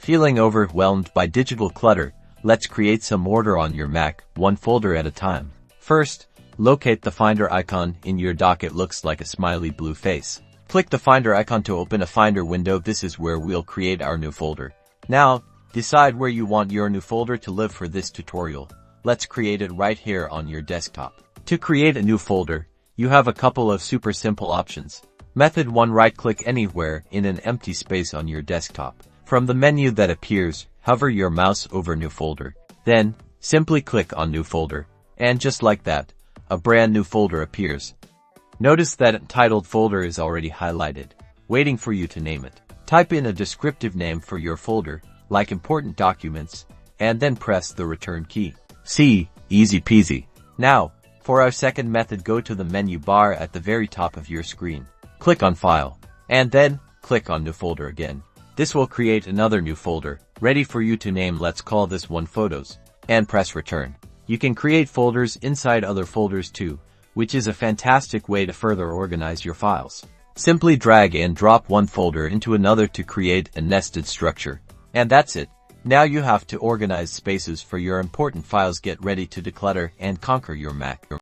Feeling overwhelmed by digital clutter? Let's create some order on your Mac, one folder at a time. First, locate the Finder icon in your dock. It looks like a smiley blue face. Click the Finder icon to open a Finder window. This is where we'll create our new folder. Now, decide where you want your new folder to live for this tutorial. Let's create it right here on your desktop. To create a new folder, you have a couple of super simple options. Method 1. Right-click anywhere in an empty space on your desktop. From the menu that appears, hover your mouse over New Folder. Then, simply click on New Folder. And just like that, a brand new folder appears. Notice that entitled folder is already highlighted, waiting for you to name it. Type in a descriptive name for your folder, like Important Documents, and then press the Return key. See, easy peasy. Now, for our second method, go to the menu bar at the very top of your screen. Click on File, and then click on New Folder again. This will create another new folder, ready for you to name. Let's call this one Photos, and press Return. You can create folders inside other folders too, which is a fantastic way to further organize your files. Simply drag and drop one folder into another to create a nested structure. And that's it. Now you have to organize spaces for your important files. Get ready to declutter and conquer your Mac.